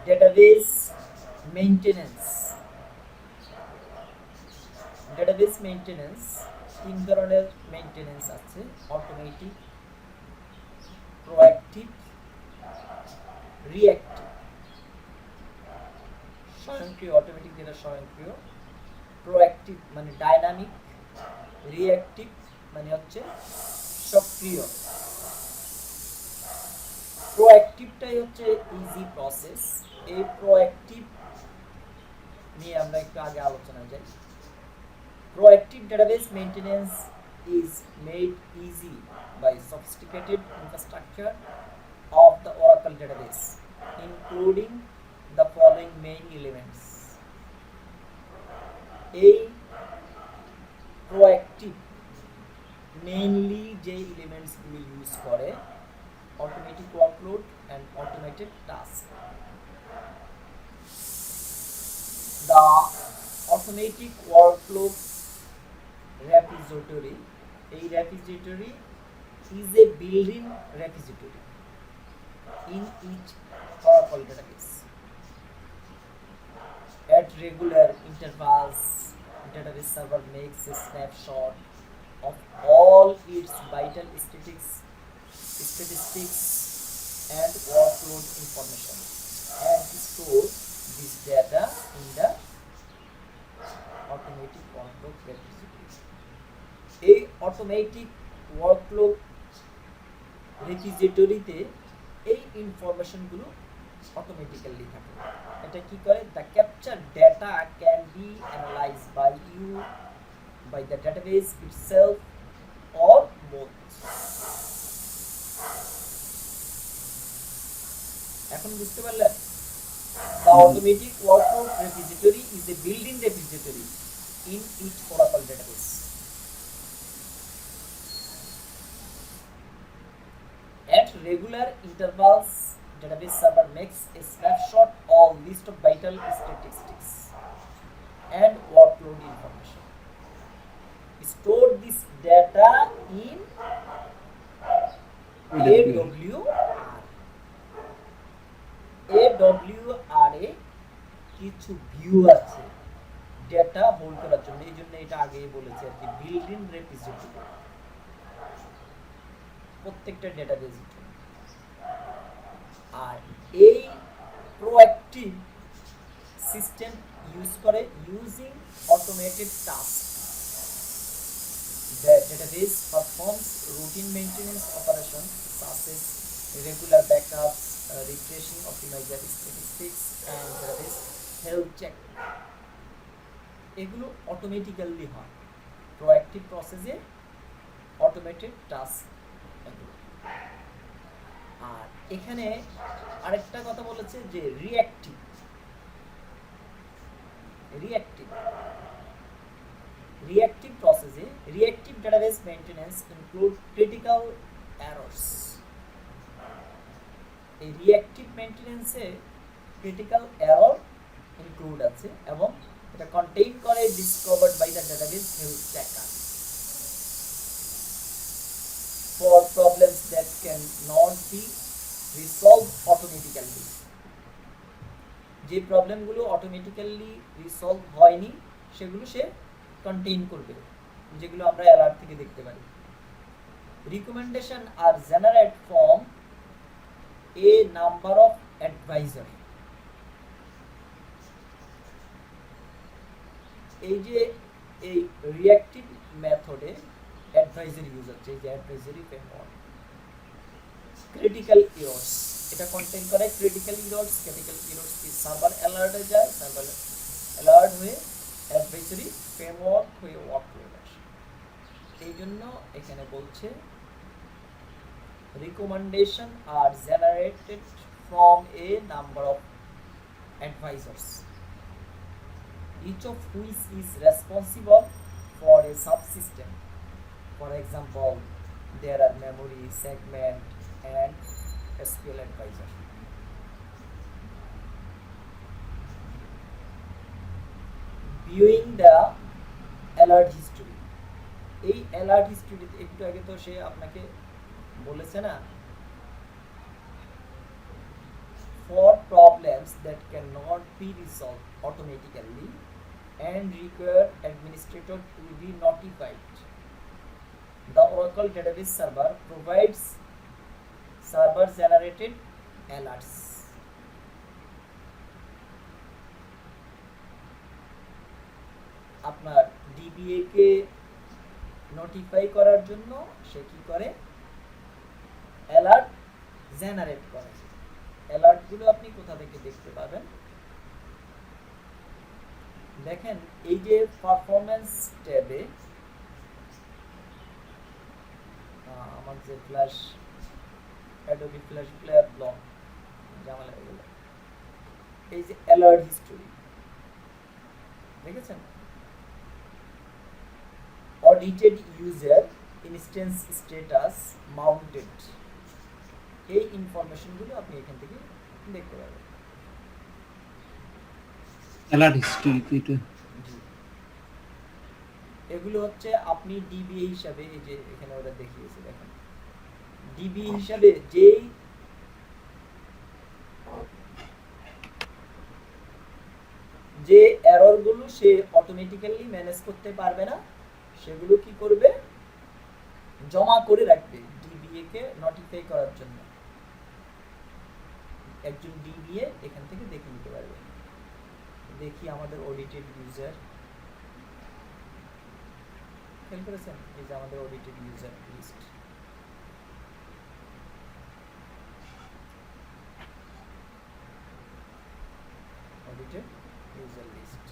Database maintenance. Database maintenance তিন ধরনের maintenance আছে, অটোমেটিক, প্রোঅ্যাক্টিভ, রিঅ্যাক্টিভ। স্বয়ংক্রিয়, অটোমেটিক যেটা স্বয়ংক্রিয়, প্রোঅ্যাক্টিভ মানে ডাইনামিক, রিঅ্যাক্টিভ মানে হচ্ছে সক্রিয়। প্রোঅ্যাক্টিভটাই হচ্ছে ইজি প্রসেস। এই প্রোঅ্যাক্টিভ নিয়ে আমরা একটু আগে আলোচনা যাই। Proactive database maintenance is made easy by sophisticated infrastructure of the Oracle database, including the following main elements. A proactive mainly যে elements গুলো use করে automatic workload and automated task. The automatic workload repository, a repository is a built-in repository in each Oracle database. At regular intervals, database server makes a snapshot of all its vital statistics and workload information and stores this data in the automatic workload repository. এই automatic workflow রেপোজিটরিতে এই ইনফরমেশনগুলো automatically থাকে। এটা কি করে? The capture data can be analyzed by you, by the database itself or both. এখন বুঝতে পারলেন? The automatic workflow repository is a built in repository in each Oracle database. At regular intervals, database server makes a snapshot of list of vital statistics and workload information. Store this data in AWR এ কিছু view আছে data hold করার জন্য। এই জন্য এটা আগেই বলেছি আর কি, বিল্ট-ইন রেপোজিটরি প্রত্যেকটা ডেটাবেসের জন্য। আর এই প্রোঅ্যাক্টিভ সিস্টেম ইউজ করে using automated task. The database performs routine maintenance operations such as regular backups, refreshing optimizer statistics, and database health check. এগুলো অটোমেটিক্যালি হয়, প্রোঅ্যাক্টিভ প্রসেসে অটোমেটেড টাস্ক এগুলো। আর এখানে আরেকটা কথা বলেছে যে রিঅ্যাক্টিভ। রিঅ্যাক্টিভ প্রসেসে reactive database maintenance include critical errors. এই রিঅ্যাক্টিভ মেইনটেনেন্সে ক্রিটিক্যাল এরর ইনক্লুড আছে এবং এটা কন্টেইন করে discovered by the database health checker for problems that can not be resolve automatically. যে প্রবলেমগুলো অটোমেটিক্যালি রিসলভ হয়নি সেগুলো সে কন্টেইন করবে, যেগুলো আমরা অ্যালার্ট থেকে দেখতে পারি। Recommendation are generate from a number of advisor. এই যে এই রিঅ্যাক্টিভ মেথডে অ্যাডভাইজারি ইউজ হচ্ছে, এই যে অ্যাডভাইজারি ফ্রেমওয়ার্ক। ক্রিটিক্যাল এরর্স, এটা কন্টেইন করে ক্রিটিক্যাল এরর্স। ক্রিটিক্যাল এরর্স কি সার্ভার অ্যালার্টে যায়, সার্ভার অ্যালার্ট হয়ে অ্যাডভাইজারি ফ্রেমওয়ার্ক হয়ে ওয়ার্ক করে আসে। এই জন্য এখানে বলছে recommendation are generated from a number of advisors, each of which is responsible for a subsystem. For example, there are memory, segment, and SQL advisor. Viewing the alert history. এই alert history একটু আগে তো সে আপনাকে বলেছে না, for problem problems that cannot be resolved automatically and require administrator to be notified. The Oracle database server provides server generated alerts. আপনার DBA কে notify করার জন্য সে কি করে অ্যালার্ট জেনারেট করে। অ্যালার্ট গুলো আপনি কোথা থেকে দেখতে পাবেন দেখেন এই যে পারফরম্যান্স ট্যাবে আমার যে flash Adobe flash player block ঝামেলা হয়ে গেল এই যে অ্যালার্ট হিস্টোরি দেখেছেন audited user instance status mounted এই ইনফরমেশন গুলো আপনি এখান থেকে দেখতে পাবেন অ্যালার্ট হিস্টরি এটা এগুলো হচ্ছে আপনি ডিবিএ হিসাবে এই যে এখানে ওরা দেখিয়েছে দেখেন ডিবিএ হিসাবে যে এরর গুলো সে অটোমেটিক্যালি ম্যানেজ করতে পারবে না সেগুলো কি করবে জমা করে রাখবে ডিবিএ কে নোটিফাই করার জন্য একজন ডিবিএ এখান থেকে দেখে নিতে পারবে দেখি আমাদের অডিটেড ইউজার খেয়াল করেছেন এই যে আমাদের audited user list audited user list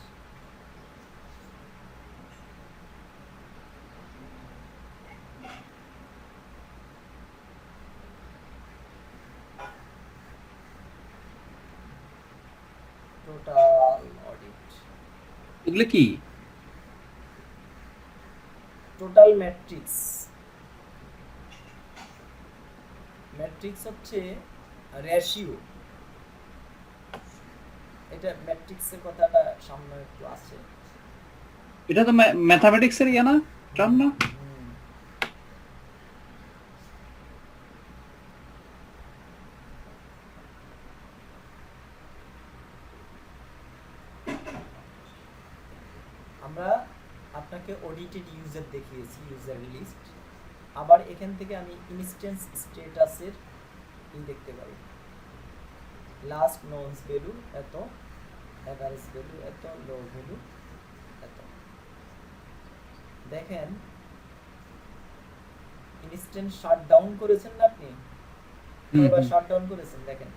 total audit এগুলো কি টোটাল ম্যাট্রিক্স ম্যাট্রিক্স হচ্ছে রেশিও এটা ম্যাট্রিক্সের কথাটা সামনে একটু আছে এটা তো ম্যাথমেটিক্স এর না টার্ম না আমরা আপনাকে অডিটেড ইউজার দেখিয়েছি ইউজার লিস্ট আবার এখান থেকে আমি ইনস্ট্যান্স স্ট্যাটাসের কি দেখতে পারি লাস্ট নোনস ভ্যালু এত এভারেজ ভ্যালু এত লো ভ্যালু এত দেখেন ইনস্ট্যান্ট শাটডাউন করেছেন না আপনি কয়বার শাটডাউন করেছেন দেখেন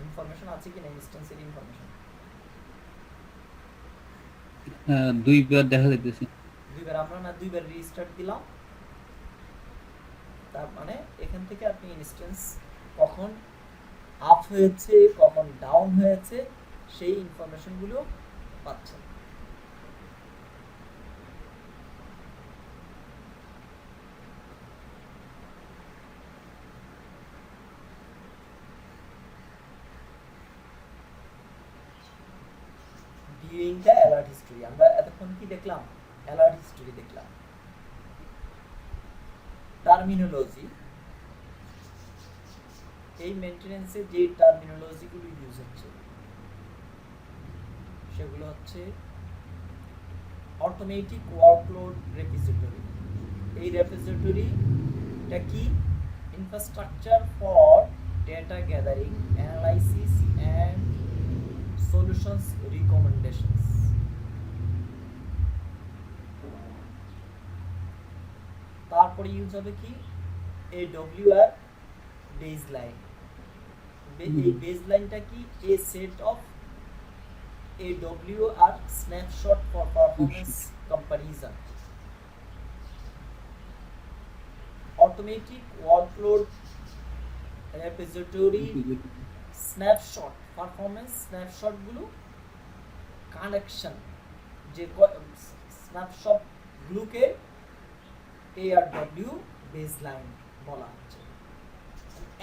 ইনফরমেশন আছে কিনা ইনস্ট্যান্সের ইনফরমেশন দুইবার দেখা যাইতেছে দুইবার আমরা না দুইবার রিস্টার্ট দিলাম তার মানে এখান থেকে আপনি ইনস্ট্যান্স কখন আপ হয়েছে কখন ডাউন হয়েছে সেই ইনফরমেশন গুলো পাচ্ছেন viewing the alert history আমরা এতক্ষণ কি দেখলাম alert history দেখলাম টার্মিনোলজি এই মেইনটেনেন্সে যে টার্মিনোলজি গুলো ইউজ হচ্ছে সেগুলো হচ্ছে অটোমেটিক ওয়ার্কলোড রেপোজিটরি এই রেপোজিটরিটা কি infrastructure for data gathering analysis and solutions recommendations তারপরে ইউজ হবে কি AWR baseline এই বেসলাইনটা কি a set of AWR snapshot for performance comparison automatic workload repository snapshot performance snapshot গুলো কানেকশন যে স্ন্যাপশট গুলোকে ARW বেসলাইন বলা হচ্ছে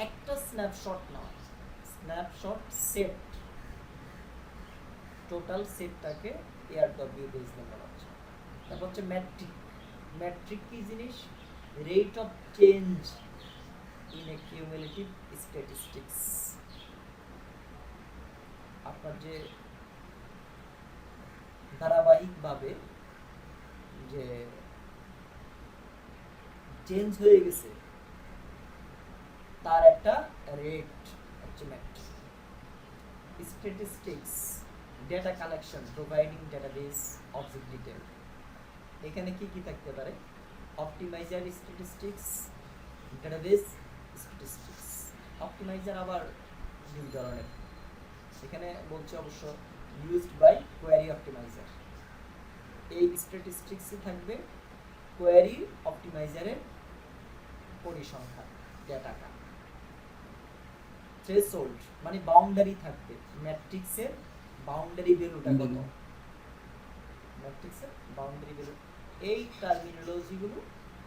একটা স্ন্যাপশট না স্ন্যাপশট সেট টোটাল সেটটাকে ARW বেসলাইন বলা হচ্ছে তারপর হচ্ছে ম্যাট্রিক ম্যাট্রিক কি জিনিস rate of change in a cumulative statistics আপনার যে ধারাবাহিকভাবে যে চেঞ্জ হয়ে গেছে তার একটা rate estimate. Statistics, data collection, providing database object detail. এখানে কি কি থাকতে পারে? Optimizer statistics, database statistics. Optimizer আবার দুই ধরনের, এখানে বলছে অবশ্য ইউজড বাই কোয়ারি অপটিমাইজার। এই স্ট্যাটিস্টিক্সই থাকবে কোয়ারি অপটিমাইজারের পরিসংখ্যান ডেটাটা। থ্রেশহোল্ড মানে বাউন্ডারি থাকবে, ম্যাট্রিক্সের বাউন্ডারি ভ্যালুটা কত, ম্যাট্রিক্সের বাউন্ডারি ভ্যালু। এই টার্মিনোলজিগুলো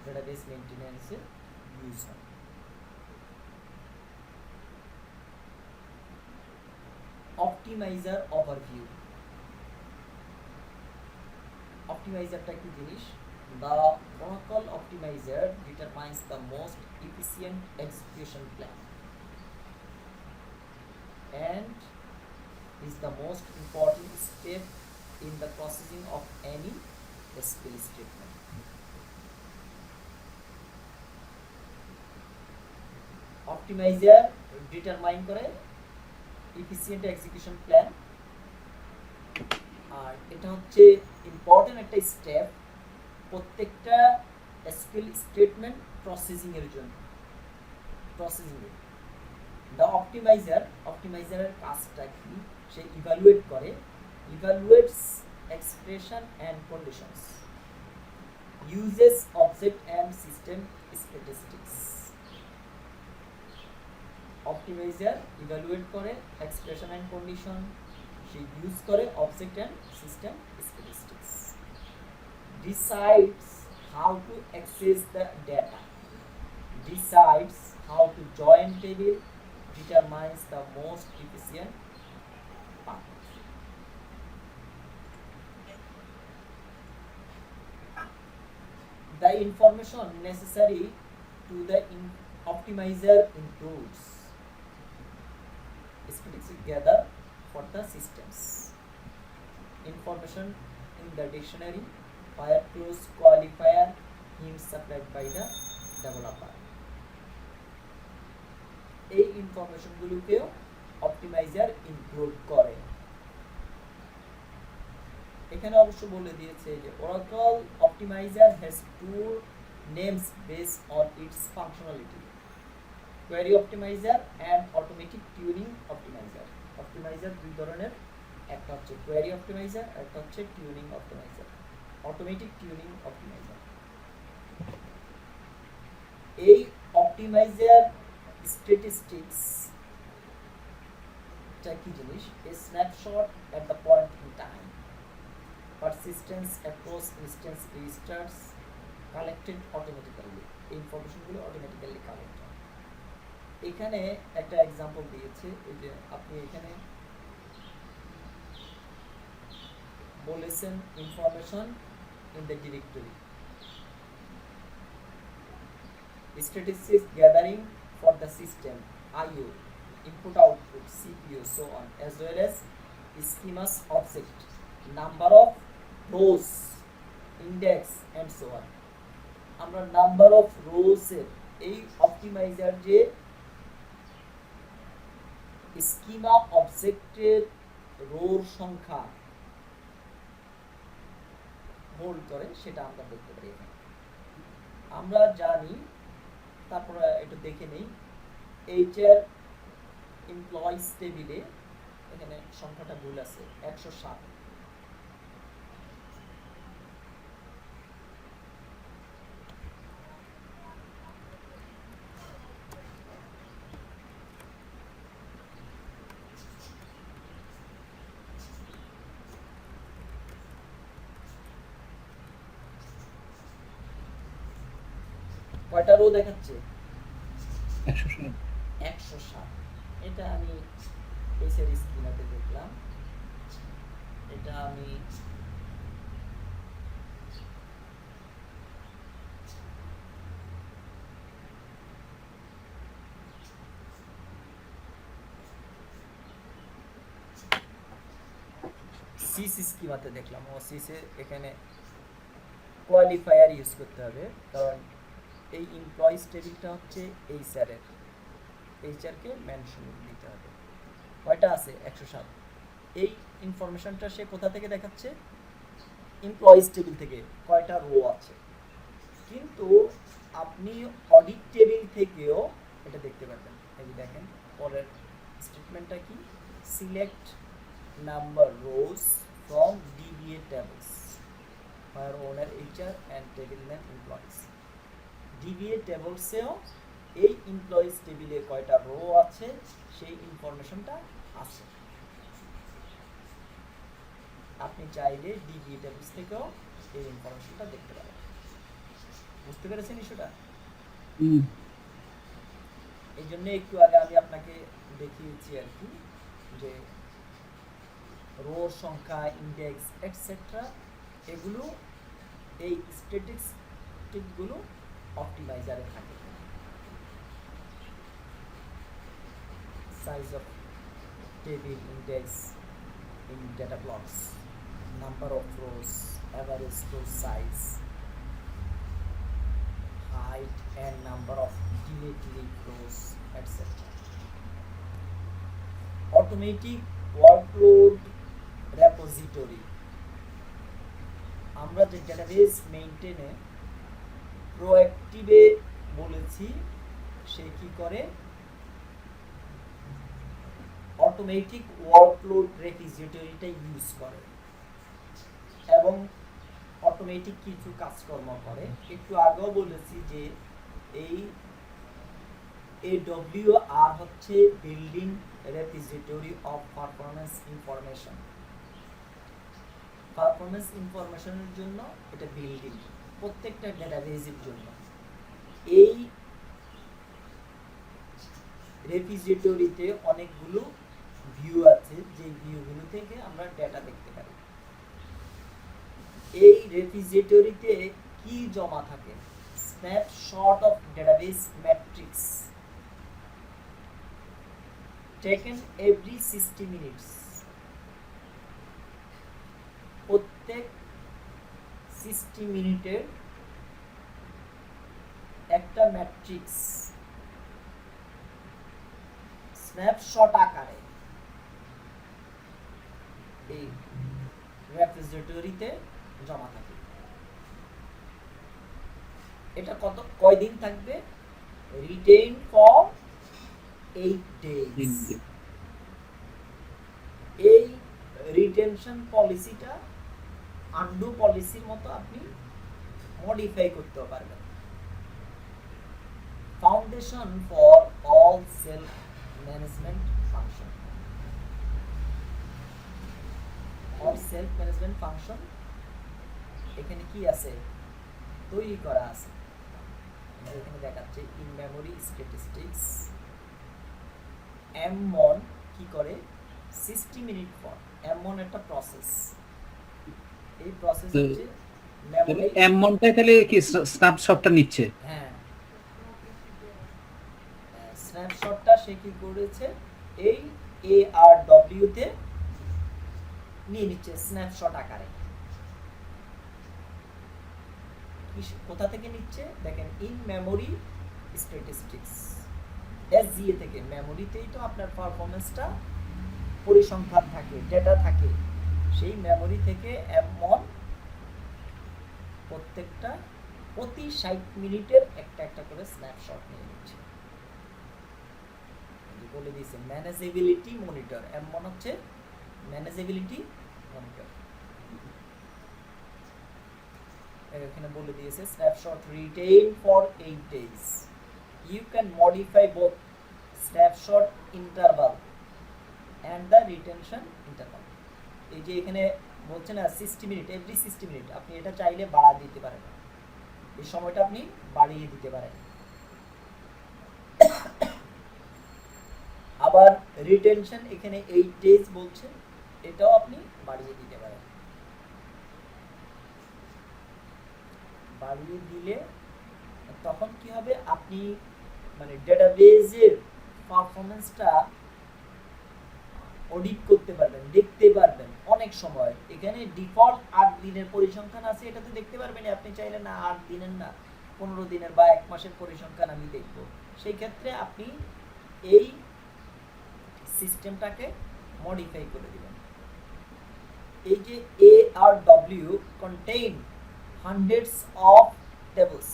ডেটাবেস মেইনটেনেন্সে ইউজ হয়। Optimizer overview. অপটিমাইজারটা কি জিনিস? The Oracle optimizer determines the most efficient execution plan and is the most important step in the processing of any SQL statement. Optimizer determine করে efficient execution plan, আর এটা হচ্ছে important একটা step প্রত্যেকটা SQL statement processing এর জন্য। Processing এর the অপটিমাইজারের কাজটা কি? সে ইভালুয়েট করে, evaluates expression and conditions, uses object and system statistics. Optimizer evaluate করে এক্সপ্রেশন অ্যান্ড কন্ডিশন, সে ইউজ করে object and system statistics. Decides how to access the data, decides how to join table, determines the most efficient path. The information necessary to the optimizer includes statistics gather for the systems, information in the dictionary, fire tools, qualifier, hints supplied by the developer. এই ইনফরমেশনগুলোকেও optimiser include করে। এখানে অবশ্য বলে দিয়েছে যে Oracle optimizer has two names based on its functionality: query optimizer and automatic tuning optimizer. Optimiser দুই ধরনের, একটা হচ্ছে query optimizer, একটা হচ্ছে tuning optimizer, automatic tuning optimizer. এই অপটিমাইজার স্ট্যাটিস্টিক্স টা কি জিনিস? a snapshot at the point in time, persistence across instance registers, collected automatically। এই ইনফরমেশনগুলো অটোমেটিক্যালি কালেক্ট হয়। এখানে একটা এক্সাম্পল দিয়েছে, এই যে আপনি এখানে বলেছেন information in the directory, statistics gathering for the system, IO, input output, CPU, so on, as well as schemas object, number of rows, index and so on. আমরা নাম্বার অফ রোজ এর এই অপটিমাইজার যে স্কিমা অবজেক্টের রোর সংখ্যা hold করে সেটা আমরা দেখতে পারি। আমরা জানি, তারপরে একটু দেখে নেই, এইচআর এমপ্লয়িজ টেবিলে এখানে সংখ্যাটা ভুল আছে, 107। কয়টা রো দেখাচ্ছে? 107। এটা আমি পেজের স্ক্রিনাতে দেখলাম, এটা আমি সিস স্কিমাতে দেখলাম ও সিসে এখানে কোয়ালিফায়ার ইউজ করতে হবে, কারণ এই এমপ্লয়িজ টেবিলটা হচ্ছে এইচআরের, এইচআরকে মেনশন দিতে হবে। কয়টা আছে? 107। এই ইনফরমেশনটা সে কোথা থেকে দেখাচ্ছে? এমপ্লয়িজ টেবিল থেকে কয়টা রো আছে। কিন্তু আপনি অডিট টেবিল থেকেও এটা দেখতে পারবেন। এই যে দেখেন পরের স্টেটমেন্টটা কি, select number rows from DBA tables where owner HR and table name employees। DBA টেবলসেও এই এমপ্লয়িজ টেবিলে কয়টা রো আছে সেই ইনফরমেশনটা আছে। আপনি চাইলে ডিবিএ টেবলস থেকেও এই ইনফরমেশনটা দেখতে পারেন। বুঝতে পেরেছেন ইস্যুটা? এই জন্য একটু আগে আমি আপনাকে দেখিয়েছি আর কি, যে রোর সংখ্যা, ইন্ডেক্স এটসেট্রা এগুলো এই স্ট্যাটিস্টিকগুলো অপটিমাইজারে থাকে। Size of table index in data blocks, number of rows, average row size, height and number of directly rows, etc. Automatic workload repository, আমরা যে ডেটাবেস মেইনটেনে প্রোঅ্যাক্টিভে বলেছি, সে কি করে অটোমেটিক ওয়ার্কলোড রেপোজিটরিটা ইউজ করে এবং অটোমেটিক কিছু কাজকর্ম করে। একটু আগেও বলেছি যে এই AWR হচ্ছে building repository of performance information. Performance ইনফরমেশনের জন্য এটা বিল্ডিং, প্রত্যেকটা ডেটাবেজের জন্য। এই রেপোজিটরিতে অনেকগুলো ভিউ আছে, যে ভিউগুলো থেকে আমরা ডেটা দেখতে পারি। এই রেপোজিটরিতে কি জমা থাকে? Snapshot of database matrix taken every 60 minutes. প্রত্যেক 60 মিনিটের একটা ম্যাট্রিক্স স্ন্যাপশট আকারে এই রেপোজিটরিতে জমা থাকে। এটা কয়দিন থাকবে? Retain for 8 days. এই রিটেনশন পলিসিটা আনডু পলিসির মতো আপনি মডিফাই করতে পারবেন। Foundation for all self management function, all self management function এখানে কি আছে? তৈরি করা আছে। এখানে দেখাচ্ছে ইন মেমোরি স্ট্যাটিস্টিক্স M1 কি করে 60 মিনিট পর। M1 একটা প্রসেস, এই প্রসেস হচ্ছে মেমোরি। M1টা তাহলে কি স্ন্যাপশটটা নিচ্ছে? হ্যাঁ, স্ন্যাপশটটা সে কি করেছে এই ARW তে নিয়ে নিচ্ছে স্ন্যাপশট আকারে। কোথা থেকে নিচ্ছে দেখেন, ইন মেমোরি স্ট্যাটিস্টিক্স SGA থেকে। মেমোরিতেই তো আপনার পারফরম্যান্সটা পরিসংখ্যান থাকে, ডেটা থাকে, সেই মেমোরি থেকে M1 প্রত্যেকটা প্রতি 60 মিনিটের একটা একটা করে স্ন্যাপশট নিয়ে নিচ্ছে। বলে দিয়েছে ম্যানেজেবিলিটি মনিটর। M1 হচ্ছে ম্যানেজেবিলিটি মনিটর। এখানে বলে দিয়েছে snapshot retain for 8 days. You can modify both snapshot interval and the retention interval। এই যে এখানে বলছে না 60 মিনিট, এভরি 60 মিনিট, আপনি এটা চাইলে বাড়া দিতে পারেন, এই সময়টা আপনি বাড়িয়ে দিতে পারেন। আবার রিটেনশন এখানে 8 ডেজ বলছে, এটাও আপনি বাড়িয়ে দিতে পারেন। বাড়িয়ে দিলে তখন কি হবে, আপনি মানে ডেটাবেজের পারফরম্যান্সটা অডিট করতে পারবেন, দেখতে পারবেন অনেক সময়। এখানে ডিফল্ট 8 দিনের পরিসংখ্যান আছে, এটাতে দেখতে পারবেন। আপনি চাইলে না 8 দিনের না 15 দিনের বা 1 মাসের পরিসংখ্যান আমি দেখব, সেই ক্ষেত্রে আপনি এই সিস্টেমটাকে মডিফাই করে দিবেন। এই যে ARW contain hundreds of tables।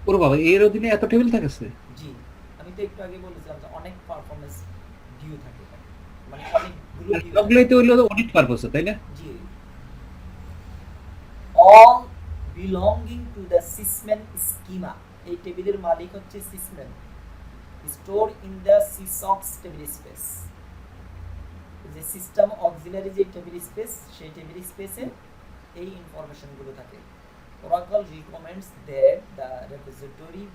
ওরে বাবা, এর অধীনে এত টেবিল থাকছে? জি, আমি তো একটু আগে বলেছিলাম যে অনেক পারফরম্যান্স ভিউ থাকে, মানে অনেকগুলো ভিউ সবগুলোই তো হইলো অডিট পারপসে, তাই না? জি, all belonging to the sysman schema। এই টেবিলের মালিক হচ্ছে sysman, stored in the sysops table space। যে সিস্টেম অক্সিলারি যে টেবিল স্পেস, সেই টেবিল স্পেসে এই ইনফরমেশন গুলো থাকে। Oracle recommends that the repository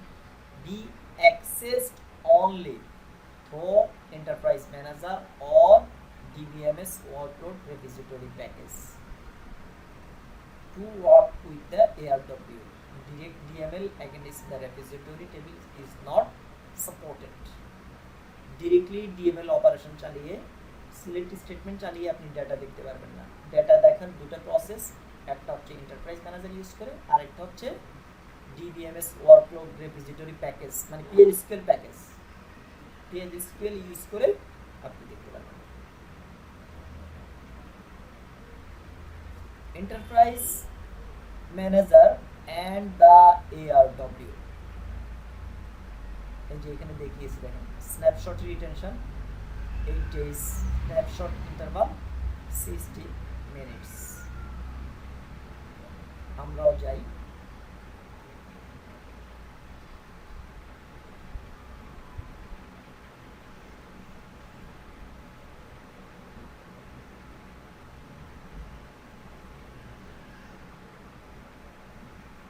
be accessed only through Enterprise Manager or DBMS workload repository package to work with the ARW. Direct DML against the repository table is not supported। Directly DML operation চালিয়ে, select statement চালিয়ে আপনি data দেখতে পারবেন না। Data দেখার দুটো process, একটা হচ্ছে এন্টারপ্রাইজ ম্যানেজার ইউজ করে, আর একটা হচ্ছে ডিবিএমএস ওয়ার্কলোড রেপোজিটরি প্যাকেজ, মানে PLSQL প্যাকেজ। PLSQL ইউজ করে আপনি দেখতে পারবেন। Enterprise manager and the ARW। এই যে এখানে দেখিয়েছি দেখেন, snapshot retention 8 days, snapshot interval 60 minutes। আমরাও যাই,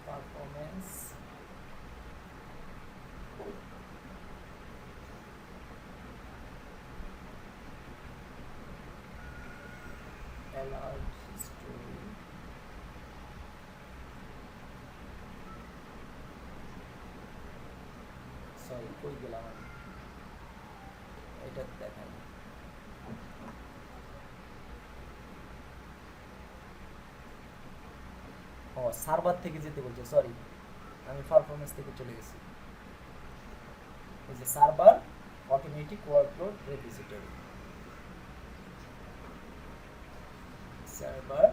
পারফরম্যান্স alert history, সরি কই গেলাম আমি, এটা দেখেন। ও সার্ভার থেকে যেতে বলছে, সরি আমি পারফরম্যান্স থেকে চলে গেছি। এই যে server automatic workload repository, server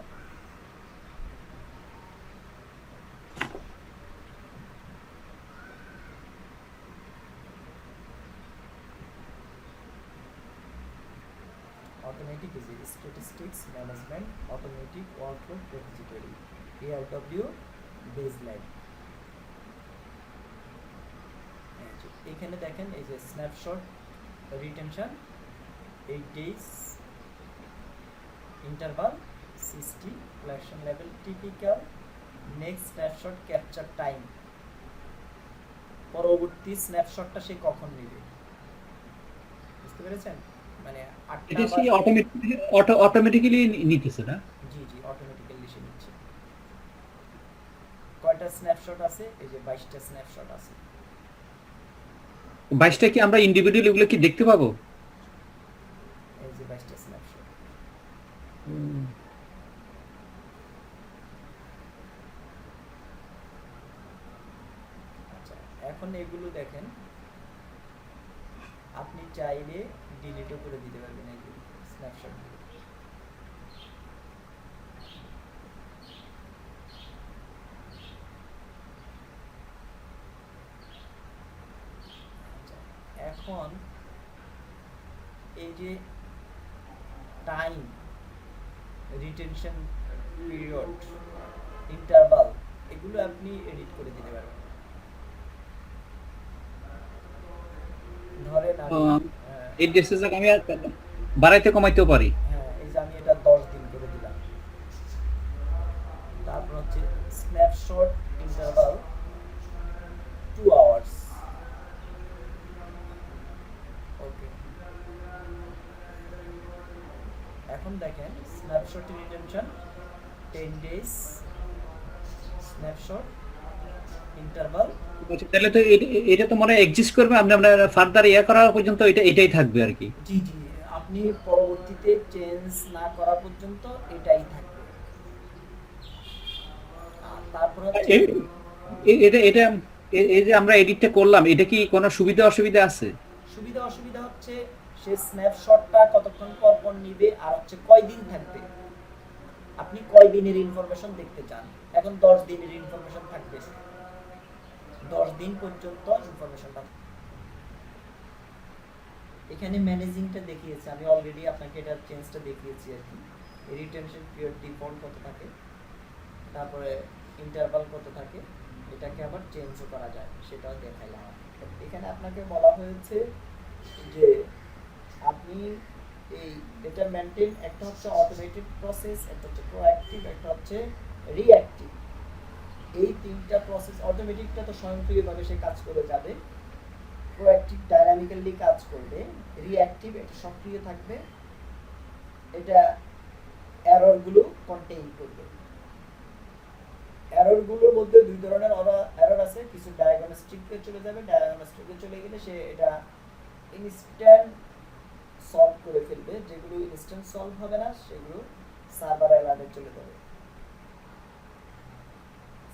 automatic is a statistics management automatic workload repository ARW baseline। এখানে দেখেন এই যে snapshot retention 8 days, interval 60, collection level typical, next snapshot capture time, পরবর্তী স্ন্যাপশটটা সে কখন নেবে, বুঝতে পেরেছেন? মানে এটা কি অটোমেটিক্যালি নিতেছে না? জি জি, অটোমেটিক্যালি সে নিচ্ছে। কয়টা স্ন্যাপশট আছে? এই যে 22টা স্ন্যাপশট আছে। 22টা কি আমরা ইন্ডিভিজুয়ালি এগুলো কি দেখতে পাবো? এই যে 22টা স্ন্যাপশট। আচ্ছা, এখন এগুলো দেখেন, আপনি চাইলে ডিলিটও করে দিতে পারবেন এই যে স্ন্যাপশটগুলো। এখন এই যে টাইম, রিটেনশন পিরিয়ড, ইন্টারভাল, এগুলো আপনি এডিট করে দিতে পারবেন। ধরেন এই ডিসেসক আমি বাড়াইতে কমাইতেও পারি। হ্যাঁ, এই যে আমি এটা 10 দিন করে দিলাম। তারপর হচ্ছে স্ন্যাপশট ইন্টারভাল 2 hours। ওকে, এখন দেখেন snapshot retention 10 days, snapshot interval. তাহলে তো এটা তো মনে এক্সিস্ট করবে, আমরা ফার্দার ইয়া করা পর্যন্ত এটাই থাকবে আর কি। জি জি, আপনি আপনি পরবর্তীতে চেঞ্জ না করা পর্যন্ত এটাই থাকবে। আর তারপর হচ্ছে এ- এটা এটা এই যে আমরা এডিটটা করলাম, এটা কি কোনো সুবিধা অসুবিধা আছে? সুবিধা অসুবিধা হচ্ছে সে স্ন্যাপশটটা কতক্ষণ পর পর নিবে, আর হচ্ছে কয়দিন থাকবে, আপনি কয় দিনের ইনফরমেশন দেখতে চান। এখন 10 দিনের ইনফরমেশন থাকবে, 10 দিন পর্যন্ত ইনফরমেশনটা। এখানে ম্যানেজিংটা দেখিয়েছে, আমি অলরেডি আপনাকে এটা চেঞ্জটা দেখিয়েছি আর কি। রিটেনশন পিরিয়ড ডিফল্ট কত থাকে, তারপরে ইন্টারভাল কত থাকে, এটাকে আবার চেঞ্জও করা যায়, সেটাও দেখাইলাম। এখানে আপনাকে বলা হয়েছে যে আপনি এই এটা মেনটেন, একটা হচ্ছে অটোমেটেড প্রসেস, একটা হচ্ছে প্রোঅ্যাক্টিভ, একটা হচ্ছে রিঅ্যাক্টিভ। এই তিনটা প্রসেস, অটোমেটিকটা তো স্বয়ংক্রিয়ভাবে সে কাজ করে যাবে, প্রোঅ্যাক্টিভ ডাইনামিক্যালি কাজ করবে, রিঅ্যাক্টিভ এটা সক্রিয় থাকবে, এটা এররগুলো কন্টেইন করবে। এররগুলোর মধ্যে দুই ধরনের এরর আছে, কিছু ডায়াগনস্টিকে চলে যাবে, ডায়াগনস্টিকে চলে গেলে সে এটা ইনস্ট্যান্ট সলভ করে ফেলবে, যেগুলো ইনস্ট্যান্ট সলভ হবে না সেগুলো সার্ভার অ্যালার্টে চলে যাবে।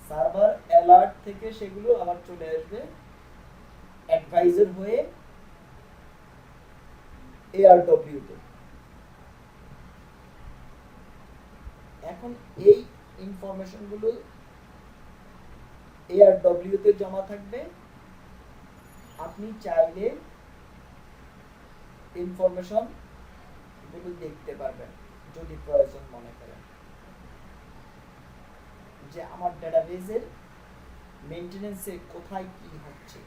সার্ভার অ্যালার্ট থেকে সেগুলো আবার চলে আসবে অ্যাডভাইজার হয়ে এআরডব্লিউ তে। এখন এই ইনফরমেশনগুলো এআরডব্লিউ তে জমা থাকবে, আপনি চাইলে ইনফরমেশন গুলো দেখতে পারবেন যদি প্রয়োজন মনে করেন যে আমার ডেটাবেজের মেইনটেনেন্সে কোথায় কি হচ্ছে।